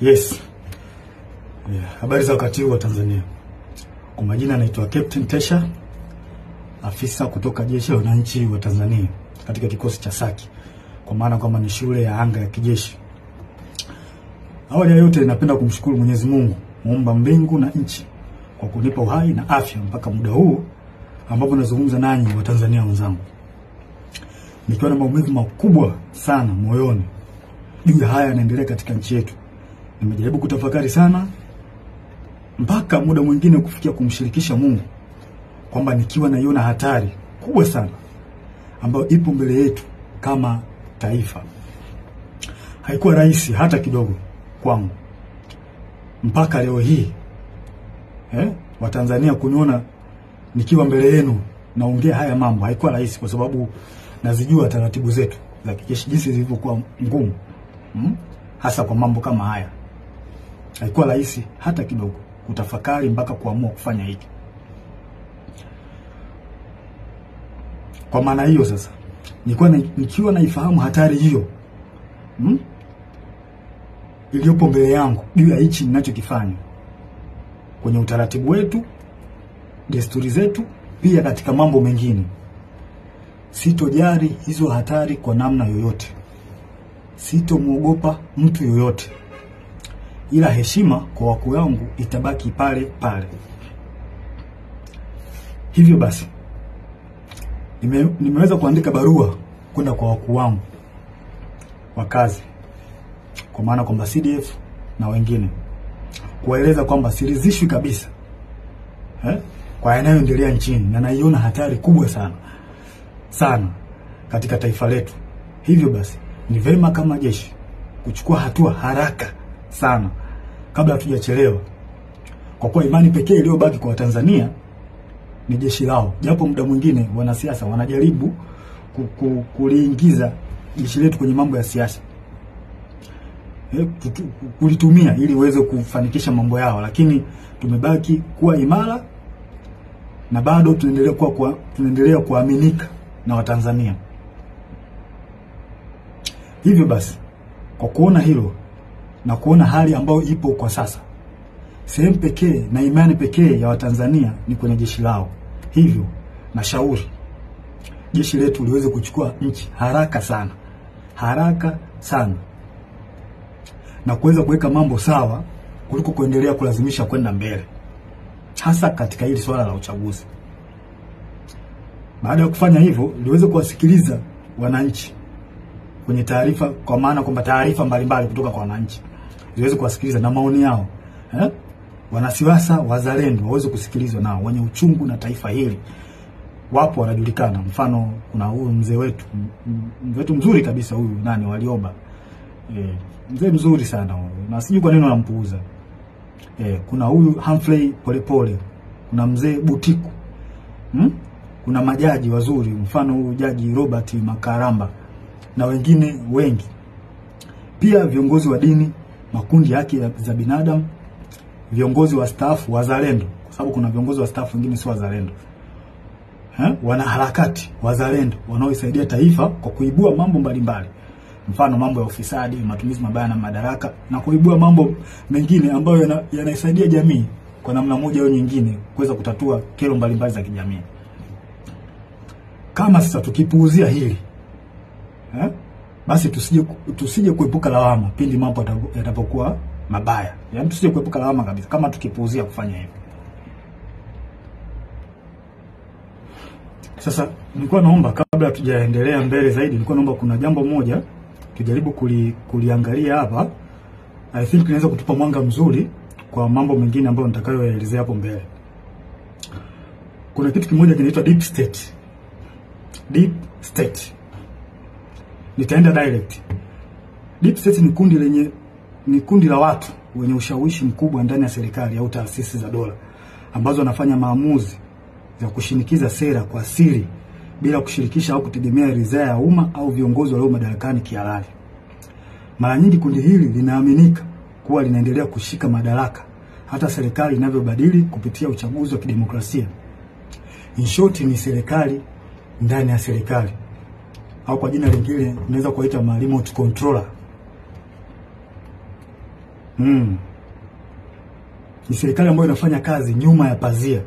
Yes. Habari za wakati huu wa Tanzania. Kwa majina naitwa Captain Tesha, afisa kutoka Jeshi la Wananchi wa Tanzania katika kikosi cha Saki, kwa maana kwamba ni shule ya anga ya kijeshi. Awali ya yote napenda kumshukuru Mwenyezi Mungu, muumba mbingu na nchi, kwa kunipa uhai na afya mpaka muda huu ambapo nazungumza nanyi wa Tanzania wenzangu. Nikiwa na maumivu makubwa sana moyoni juu ya haya yanaendelea katika nchi yetu. Nimejaribu kutafakari sana mpaka muda mwingine kufikia kumshirikisha Mungu kwamba nikiwa naiona hatari kubwa sana ambayo ipo mbele yetu kama taifa. Haikuwa rahisi hata kidogo kwangu mpaka leo hii Watanzania kuniona nikiwa mbele yenu naongea haya mambo. Haikuwa rahisi kwa sababu nazijua taratibu zetu za kijeshi jinsi zilivyokuwa ngumu, hasa kwa mambo kama haya. Haikuwa rahisi hata kidogo kutafakari mpaka kuamua kufanya hiki. Kwa maana hiyo sasa, nikiwa naifahamu hatari hiyo iliyopo mbele yangu juu ya hichi ninachokifanya kwenye utaratibu wetu, desturi zetu, pia katika mambo mengine, sitojali hizo hatari kwa namna yoyote. Sitomuogopa mtu yoyote, ila heshima kwa wakuu wangu itabaki pale pale. Hivyo basi nimeweza kuandika barua kwenda kwa wakuu wangu wa kazi, kwa maana kwamba CDF na wengine, kuwaeleza kwamba siridhishwi kabisa kwa yanayoendelea nchini, na naiona hatari kubwa sana katika taifa letu. Hivyo basi ni vema kama jeshi kuchukua hatua haraka sana kabla hatujachelewa, kwa kuwa imani pekee iliyobaki kwa Tanzania ni jeshi lao. Japo muda mwingine wanasiasa wanajaribu kuliingiza jeshi letu kwenye mambo ya siasa, kulitumia ili waweze kufanikisha mambo yao, lakini tumebaki kuwa imara na bado tunaendelea kuaminika na Watanzania. Hivyo basi, kwa kuona hilo na kuona hali ambayo ipo kwa sasa, sehemu pekee na imani pekee ya Watanzania ni kwenye jeshi lao. Hivyo na shauri jeshi letu liweze kuchukua nchi haraka sana na kuweza kuweka mambo sawa kuliko kuendelea kulazimisha kwenda mbele, hasa katika hili swala la uchaguzi. Baada ya kufanya hivyo, liweze kuwasikiliza wananchi kwenye taarifa, kwa maana kwamba taarifa mbalimbali kutoka kwa wananchi ziweze kuwasikiliza na maoni yao. Wanasiasa wazalendo waweze kusikilizwa nao, wenye uchungu na taifa hili. Wapo wanajulikana, mfano kuna huyu mzee wetu mzuri kabisa, huyu Warioba. Mzee mzuri sana huyu, na sijui kwa nini wanampuuza. Kuna huyu Humphrey Polepole, kuna mzee Butiku, kuna majaji wazuri, mfano huyu Jaji Robert Makaramba na wengine wengi. Pia viongozi wa dini, makundi haki za binadamu, viongozi wa stafu wazalendo, kwa sababu kuna viongozi wa stafu wengine sio wazalendo. Wanaharakati wazalendo wanaoisaidia taifa kwa kuibua mambo mbalimbali, mfano mambo ya ufisadi, matumizi mabaya na madaraka, na kuibua mambo mengine ambayo yanaisaidia jamii kwa namna moja au nyingine kuweza kutatua kero mbalimbali za kijamii. Kama sasa tukipuuzia hili, basi tusije kuepuka lawama pindi mambo yatapokuwa mabaya. Yaani tusije kuepuka lawama kabisa kama tukipuuzia kufanya hivyo. Sasa nilikuwa naomba, kabla hatujaendelea mbele zaidi, nilikuwa naomba kuna jambo moja tujaribu kuliangalia hapa. I think inaweza kutupa mwanga mzuri kwa mambo mengine ambayo nitakayoelezea hapo mbele. Kuna kitu kimoja kinaitwa deep state. Deep state. Nitaenda direct. Deep state ni kundi la watu wenye ushawishi mkubwa ndani ya serikali au taasisi za dola, ambazo wanafanya maamuzi ya kushinikiza sera kwa siri bila kushirikisha au kutegemea ridhaa ya umma au viongozi walio madarakani kihalali. Mara nyingi kundi hili linaaminika kuwa linaendelea kushika madaraka hata serikali inavyobadili kupitia uchaguzi wa kidemokrasia. In short, ni serikali ndani ya serikali, au kwa jina lingine unaweza kuita remote controller. Ni serikali ambayo inafanya kazi nyuma ya pazia,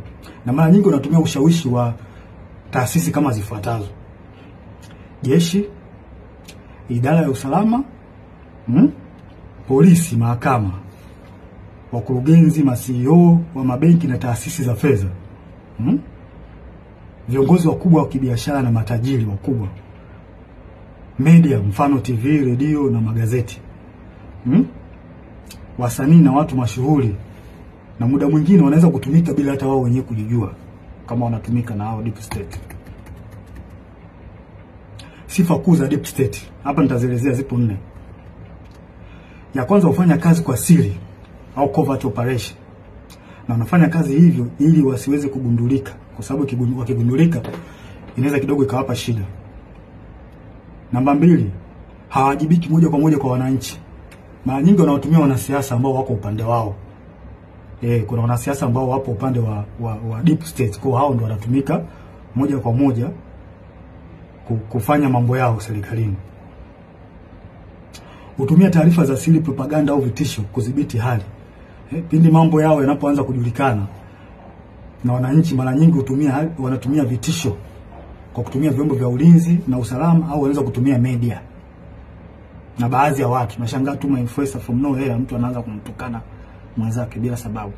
na mara nyingi wanatumia ushawishi wa taasisi kama zifuatazo: jeshi, idara ya usalama, polisi, mahakama, wakurugenzi, ma-CEO wa mabenki na taasisi za fedha, viongozi wakubwa wa kibiashara na matajiri wakubwa, media, mfano TV, redio na magazeti, wasanii na watu mashuhuri, na muda mwingine wanaweza kutumika bila hata wao wenyewe kujijua kama wanatumika na hao deep state. Sifa kuu za deep state hapa nitazielezea, zipo 4. Ya kwanza, hufanya kazi kwa siri au covert operation, na wanafanya kazi hivyo ili wasiweze kugundulika, kwa sababu wakigundulika inaweza kidogo ikawapa shida. Namba 2, hawajibiki moja kwa moja kwa wananchi. Mara nyingi wanawatumia wanasiasa ambao wako upande wao. Kuna wanasiasa ambao wapo upande wa deep state, kwa hao ndio wanatumika moja kwa moja kufanya mambo yao serikalini. Hutumia taarifa za siri, propaganda au vitisho kudhibiti hali. Pindi mambo yao yanapoanza kujulikana na wananchi, mara nyingi wanatumia vitisho kwa kutumia vyombo vya ulinzi na usalama, au wanaweza kutumia media. Na baadhi ya watu nashangaa tu influencer from nowhere, mtu anaanza kumtukana mwenzake bila sababu.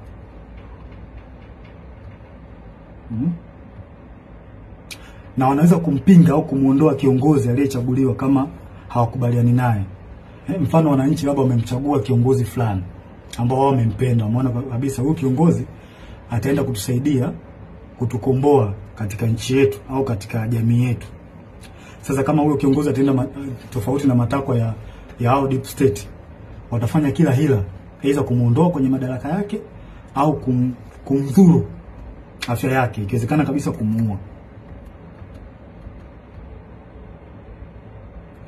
Na wanaweza kumpinga au kumuondoa kiongozi aliyechaguliwa kama hawakubaliani naye. Mfano, wananchi labda wamemchagua kiongozi fulani ambao wao wamempenda, wameona kabisa huyu kiongozi ataenda kutusaidia kutukomboa katika nchi yetu au katika jamii yetu. Sasa kama huyo kiongozi ataenda tofauti na matakwa ya hao deep state, watafanya kila hila aidha kumuondoa kwenye madaraka yake au kumdhuru afya yake, ikiwezekana kabisa kumuua.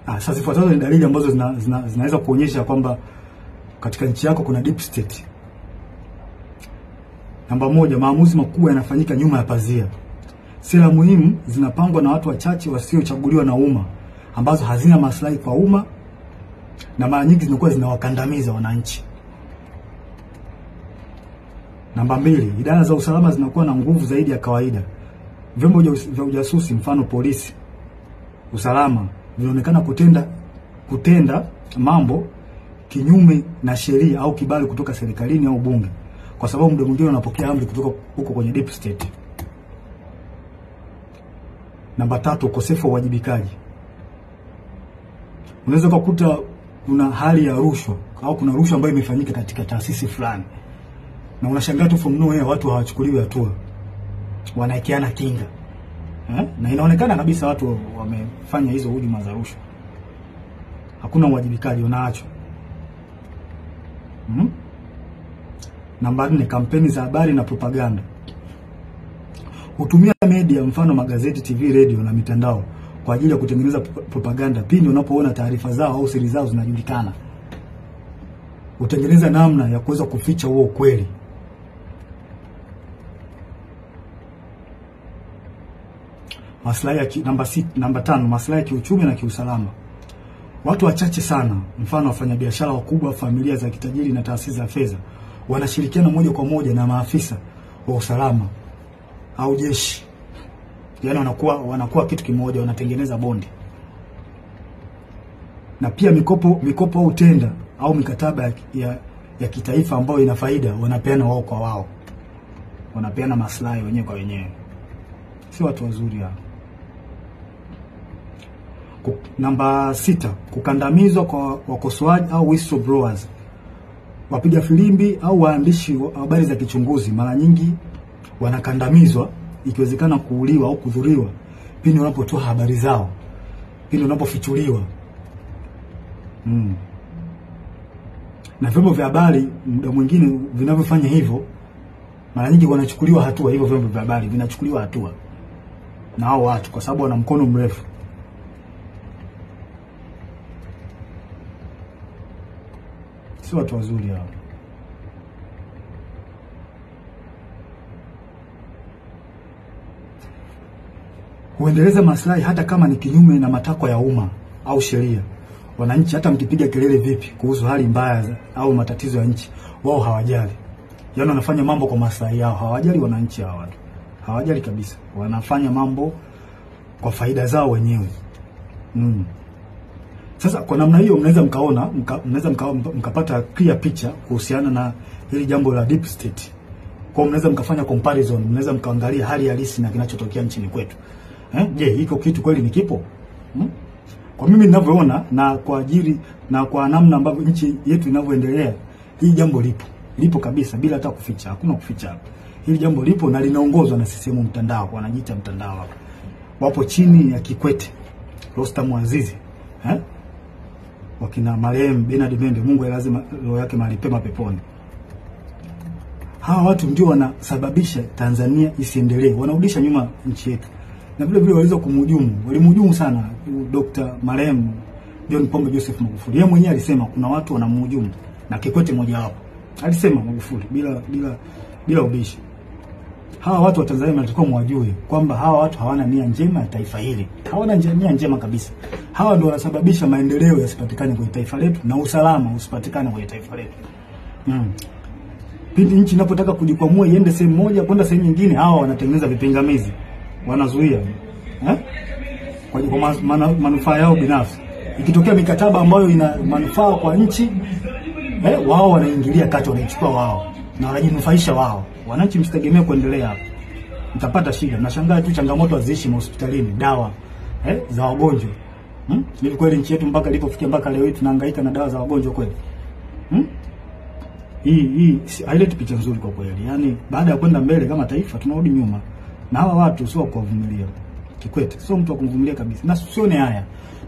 Sasa zifuatazo ni dalili ambazo zinaweza kuonyesha kwamba katika nchi yako kuna deep state. Namba 1, maamuzi makubwa yanafanyika nyuma ya pazia. Sera muhimu zinapangwa na watu wachache wasiochaguliwa na umma, ambazo hazina maslahi kwa umma na mara nyingi zinakuwa zinawakandamiza wananchi. Namba 2, idara za usalama zinakuwa na nguvu zaidi ya kawaida. Vyombo vya ujasusi, mfano polisi, usalama, vinaonekana kutenda mambo kinyume na sheria au kibali kutoka serikalini au bunge, kwa sababu muda mwingine wanapokea amri kutoka huko kwenye deep state. Namba 3, ukosefu wa uwajibikaji. Unaweza kukuta kuna hali ya rushwa au kuna rushwa ambayo imefanyika katika taasisi fulani, na unashangaa tu from nowhere watu hawachukuliwi hatua, wanaekeana kinga. Na inaonekana kabisa watu wamefanya hizo hujuma za rushwa. Hakuna uwajibikaji, unaachwa. Namba 4, kampeni za habari na propaganda. Hutumia media, mfano magazeti, TV, radio na mitandao kwa ajili ya kutengeneza propaganda pindi unapoona taarifa zao au siri zao zinajulikana. Utengeneza namna ya kuweza kuficha huo ukweli. Namba 5, maslahi ya kiuchumi na kiusalama. Watu wachache sana, mfano wafanyabiashara wakubwa, familia za kitajiri na taasisi za fedha, wanashirikiana moja kwa moja na maafisa wa usalama au jeshi. Yaani wanakuwa kitu kimoja, wanatengeneza bondi. Na pia mikopo au tenda au mikataba ya kitaifa ambayo ina faida, wanapeana wao kwa wao. Wanapeana maslahi wenyewe kwa wenyewe. Si watu wazuri hao. Namba 6, kukandamizwa kwa wakosoaji au whistleblowers. Wapiga filimbi au waandishi wa habari za kichunguzi mara nyingi wanakandamizwa, ikiwezekana kuuliwa au kudhuriwa pindi wanapotoa habari zao, pindi wanapofichuliwa. Na vyombo vya habari muda mwingine vinavyofanya hivyo, mara nyingi wanachukuliwa hatua. Hivyo vyombo vya habari vinachukuliwa hatua na hao watu kwa sababu wana mkono mrefu. Si watu wazuri hao. Huendeleza maslahi hata kama ni kinyume na matakwa ya umma au sheria. wananchi hata mkipiga kelele vipi kuhusu hali mbaya au matatizo ya nchi, wao hawajali. Yaani wanafanya mambo kwa maslahi yao, hawajali wananchi hao watu. Hawajali kabisa. Wanafanya mambo kwa faida zao wenyewe. Sasa kwa namna hiyo mnaweza mkapata clear picture kuhusiana na hili jambo la deep state. Kwa mnaweza mkafanya comparison, mnaweza mkaangalia hali halisi na kinachotokea nchini kwetu. Je, hiko kitu kweli ni kipo? Kwa mimi ninavyoona na kwa ajili na kwa namna ambavyo nchi yetu inavyoendelea, hii jambo lipo. Lipo kabisa bila hata kuficha. Hakuna kuficha hapa. Hili jambo lipo na linaongozwa na CCM mtandao, wanajiita mtandao hapa. Wapo chini ya Kikwete, Rostam Azizi, wakina marehemu Bernard Membe, Mungu lazima roho yake mahali pema peponi. Hawa watu ndio wanasababisha Tanzania isiendelee, wanarudisha nyuma nchi yetu. Na vile vile waliweza walimhujumu sana Dr. marehemu John Pombe Joseph Magufuli. Yeye mwenyewe alisema kuna watu wanamhujumu, na Kikwete mmoja wapo. Alisema Magufuli bila ubishi. Hawa watu wa Tanzania wanatakiwa mwajue kwamba hawa watu hawana nia njema ya taifa hili. Hawana nia njema kabisa. Hawa ndio wanasababisha maendeleo yasipatikane kwenye taifa letu na usalama usipatikane kwenye taifa letu. Pindi nchi inapotaka kujikwamua iende sehemu moja kwenda sehemu nyingine, hawa wanatengeneza vipingamizi. Wanazuia. Kwa manufaa yao binafsi. Ikitokea mikataba ambayo ina manufaa kwa nchi, wao wanaingilia kati, wanaichukua wao na wanajinufaisha wao. Wananchi msitegemee kuendelea hapo. Mtapata shida. Nashangaa tu changamoto haziishi hospitalini, dawa za wagonjwa. Ni kweli nchi yetu mpaka ilipofikia mpaka leo hii tunahangaika na dawa za wagonjwa kweli? Hii haileti picha nzuri kwa kweli. Yaani baada ya kwenda mbele kama taifa tunarudi nyuma. Na hawa watu sio kuwavumilia. Kikwete sio mtu wa kumvumilia kabisa. Na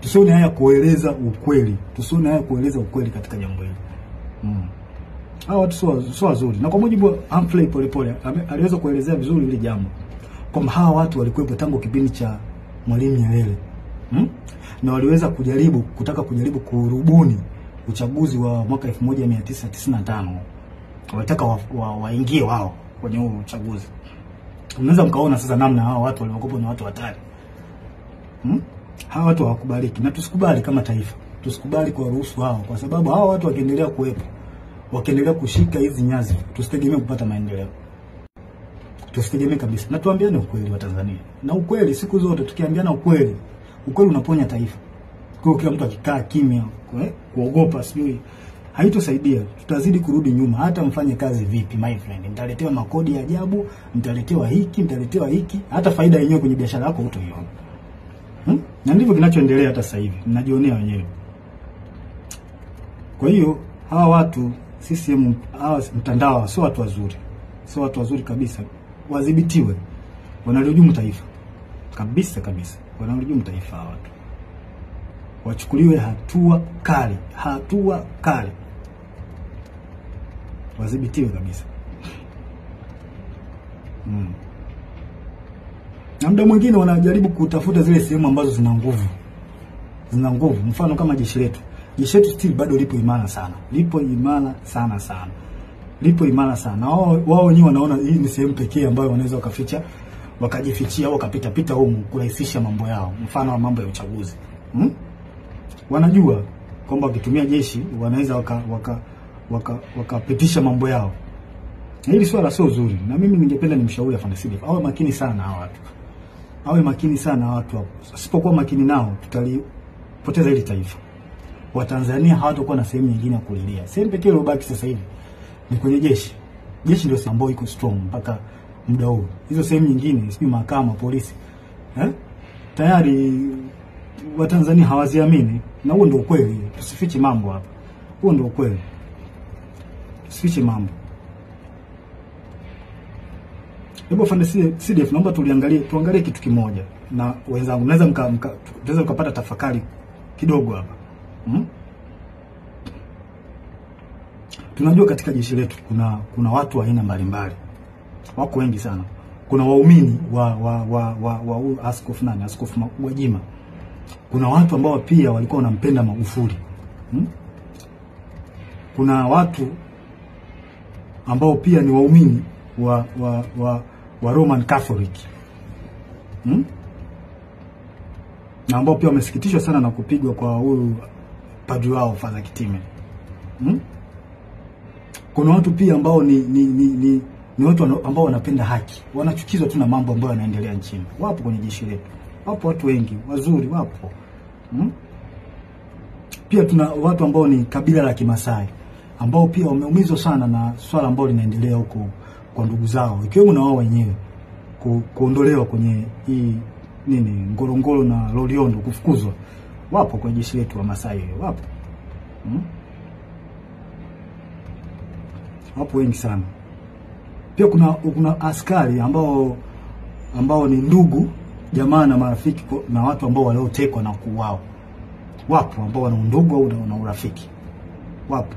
tusione haya kueleza ukweli. Tusione haya kueleza ukweli katika jambo hili. Hawa watu sio wazuri. Na kwa mujibu wa Humphrey Polepole aliweza kuelezea vizuri ile jambo. Kwamba hawa watu walikuwepo tangu kipindi cha Mwalimu Nyerere. Na waliweza kutaka kujaribu kurubuni uchaguzi wa mwaka 1995. Walitaka waingie wao kwenye huo uchaguzi. Unaweza mkaona sasa namna hawa watu waliokuwa ni watu hatari. Hawa watu hawakubaliki, na tusikubali kama taifa. Tusikubali kwa ruhusu hao, kwa sababu hawa watu wakiendelea kuwepo, wakiendelea kushika hizi nyazi, tusitegemee kupata maendeleo. Tusitegemee kabisa. Na tuambiane ukweli wa Tanzania. Na ukweli siku zote tukiambiana ukweli unaponya taifa. Kwa kila mtu akikaa kimya, kuogopa sijui haitosaidia. Tutazidi kurudi nyuma. Hata mfanye kazi vipi my friend, mtaletewa makodi ya ajabu, mtaletewa hiki, hata faida yenyewe kwenye biashara yako hutoiona. Na ndivyo kinachoendelea hata sasa hivi. Mnajionea wenyewe. Kwa hiyo hawa watu CCM, hawa mtandao sio watu wazuri. Sio watu wazuri kabisa. Wadhibitiwe. Wanalihujumu taifa. Kabisa. Wanalihujumu taifa hawa watu. Wachukuliwe hatua kali. Wadhibitiwe kabisa. Na muda mwingine wanajaribu kutafuta zile sehemu ambazo zina nguvu. Mfano kama jeshi letu. Jeshi letu still bado lipo imara sana. Lipo imara sana. Wao wenyewe wanaona hii ni sehemu pekee ambayo wanaweza wakajifichia au wakapita huko kurahisisha mambo yao. Mfano wa mambo ya uchaguzi. Wanajua kwamba wakitumia jeshi wanaweza wakapitisha mambo yao. Hili swala sio zuri. Na mimi ningependa nimshauri afande CDF awe makini sana hawa watu. Asipokuwa makini nao tutalipoteza hili taifa. Watanzania hawatakuwa na sehemu nyingine ya kulilia. Sehemu pekee iliyobaki sasa hivi ni kwenye jeshi. Jeshi ndio sehemu ambayo iko strong mpaka muda huu. Hizo sehemu nyingine, sijui mahakama, polisi, tayari Watanzania hawaziamini, na huo ndio ukweli. Tusifiche mambo hapa. Huo ndio ukweli. Tusifiche mambo. Hebu afande CDF naomba tuangalie kitu kimoja na wenzangu. Tunaweza mkapata tafakari kidogo hapa. Tunajua katika jeshi letu kuna watu wa aina mbalimbali. Wako wengi sana. Kuna waumini wa Askofu Gwajima. Kuna watu ambao pia walikuwa wanampenda Magufuli. Kuna watu ambao pia ni waumini wa Roman Catholic. Na ambao pia wamesikitishwa sana na kupigwa kwa huyu padri wao Father Kitime. Kuna watu pia ambao ni watu ambao wanapenda haki. Wanachukizwa tu na mambo ambayo yanaendelea nchini. Wapo kwenye jeshi letu. Wapo watu wengi wazuri wapo. Pia tuna watu ambao ni kabila la Kimasai ambao pia wameumizwa sana na swala ambalo linaendelea huko kwa ndugu zao, ikiwemo na wao wenyewe kuondolewa kwenye hii Ngorongoro na Loliondo, kufukuzwa. Wapo kwa jeshi letu wa Masai, wapo. Wapo wengi sana. Pia kuna askari ambao ni ndugu, jamaa na marafiki na watu ambao waliotekwa na kuuawa. Wapo ambao wana undugu au na urafiki. Wapo.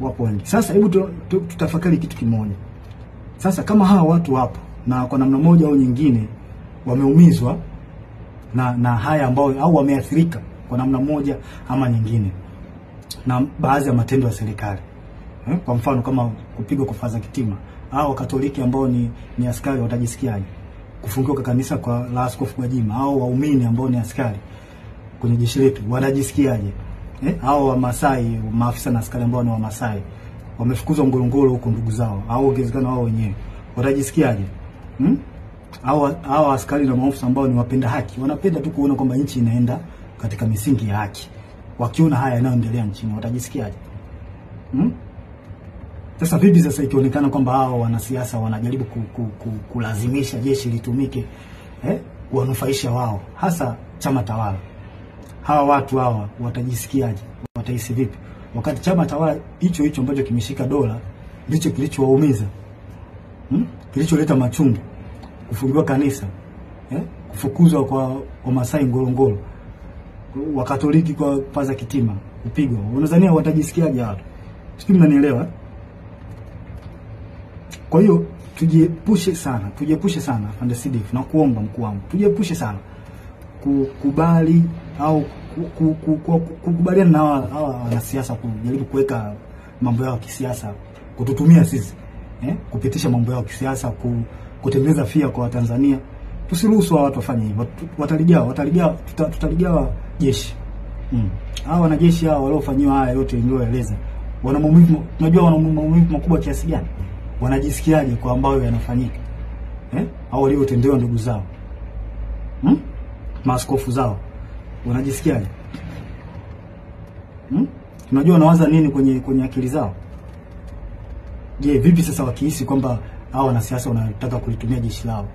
Wapo wengi. Sasa hebu tutafakari kitu kimoja. Sasa kama hawa watu wapo na kwa namna moja au nyingine wameumizwa na haya ambao au wameathirika kwa namna moja ama nyingine na baadhi ya matendo ya serikali. Kwa mfano kama kupigwa kwa Father Kitime, au Katoliki ambao ni askari watajisikiaje? Kufungiwa kwa kanisa kwa la Askofu Gwajima, au waumini ambao ni askari kwenye jeshi letu watajisikiaje? Au wa Masai, maafisa na askari ambao ni wa Masai wamefukuzwa Ngorongoro huko ndugu zao, au ongezekana wao wenyewe watajisikiaje? Au askari na maafisa ambao ni wapenda haki, wanapenda tu kuona kwamba nchi inaenda katika misingi ya haki, wakiona haya yanayoendelea nchini watajisikiaje? Sasa vipi sasa ikionekana kwamba hao wanasiasa wanajaribu kulazimisha jeshi litumike kuwanufaisha wao, hasa chama tawala? Hawa watu hawa watajisikiaje? Watahisi vipi? Wakati chama tawala hicho ambacho kimeshika dola ndicho kilichowaumiza, kilicholeta machungu, kufungiwa kanisa, kufukuzwa kwa Wamasai Ngorongoro, wa Katoliki kwa Father Kitime kupigwa. Unadhania watajisikiaje watu? Sijui mnanielewa? Kwa hiyo tujiepushe sana Afande Sidif, na kuomba mkuu wangu, tujiepushe sana kukubali au kukubaliana na hawa wanasiasa kujaribu kuweka mambo yao kisiasa, kututumia sisi kupitisha mambo yao kisiasa, kutengeneza fia kwa Watanzania. Tusiruhusu watu wafanye hivyo. Tutaligawa jeshi. Hawa wanajeshi hao waliofanywa haya yote nilioeleza, wana maumivu, unajua wana maumivu makubwa kiasi gani? Wanajisikiaje kwa ambayo yanafanyika? Au waliotendewa ndugu zao, maaskofu zao, wanajisikiaje? Tunajua wanawaza nini kwenye akili zao? Je, vipi sasa wakihisi kwamba hao wanasiasa wanataka kulitumia jeshi lao,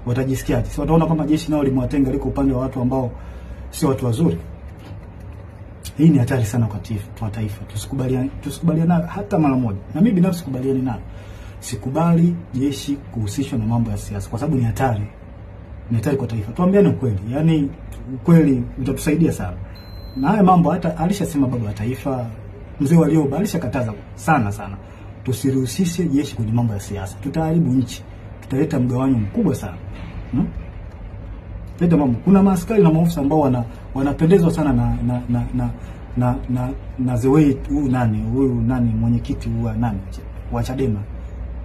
watajisikiaje? Si wataona kwamba jeshi nao limewatenga, liko upande wa watu ambao sio watu wazuri? Hii ni hatari sana kwa taifa. Tusikubaliane hata mara moja. Na mimi binafsi sikubaliani nayo. Sikubali jeshi kuhusishwa na mambo ya siasa, kwa sababu ni hatari. Ni hatari kwa taifa. Tuambiane ukweli. Yaani ukweli utatusaidia sana. Na haya mambo hata alishasema baba wa taifa Mzee Warioba alishakataza sana. Tusiruhusishe jeshi kwenye mambo ya siasa. Tutaharibu nchi. Tutaleta mgawanyo mkubwa sana. Leta mambo. Kuna maaskari na maafisa ambao wanapendezwa sana na the way huyu nani mwenyekiti wa Chadema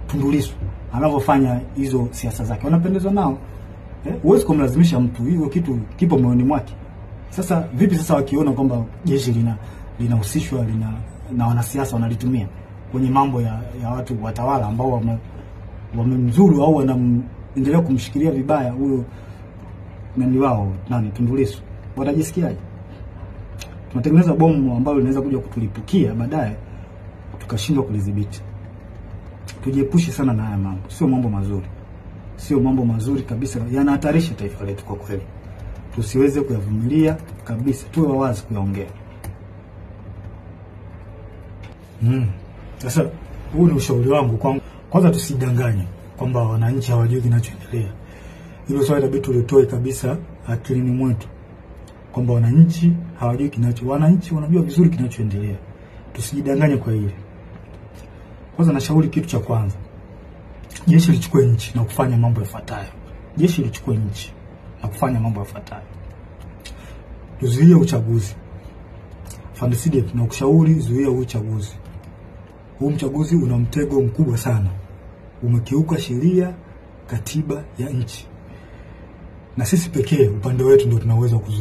Tundu Lissu anavyofanya hizo siasa zake. Wanapendezwa nao. Huwezi kumlazimisha mtu, hiyo kitu kipo moyoni mwake. Sasa vipi sasa wakiona kwamba jeshi linahusishwa na wanasiasa wanalitumia kwenye mambo ya watu watawala ambao wamemzuru au wanaendelea kumshikilia vibaya huyo nani wao Tundu Lissu, watajisikiaje? Tunatengeneza bomu ambalo linaweza kuja kutulipukia baadaye tukashindwa kulidhibiti. Tujiepushe sana na haya mambo. Sio mambo mazuri. Sio mambo mazuri kabisa. Yanahatarisha taifa letu kwa kweli. Tusiweze kuyavumilia kabisa. Tuwe wawazi kuyaongea. Sasa huu ni ushauri wangu. Kwanza tusidanganye kwamba wananchi hawajui kinachoendelea. Hilo swali inabidi tulitoe kabisa akilini mwetu, kwamba wananchi hawajui wananchi wanajua vizuri kinachoendelea. Tusijidanganye kwa hili. Kwanza nashauri kitu cha kwanza, jeshi lichukue nchi na kufanya mambo yafuatayo. Jeshi lichukue nchi na kufanya mambo yafuatayo. Tuzuie uchaguzi. Afande Sidif, na kushauri zuia uchaguzi. Huu uchaguzi una mtego mkubwa sana. Umekiuka sheria, katiba ya nchi. na sisi pekee upande wetu ndio tunaweza kuzuia.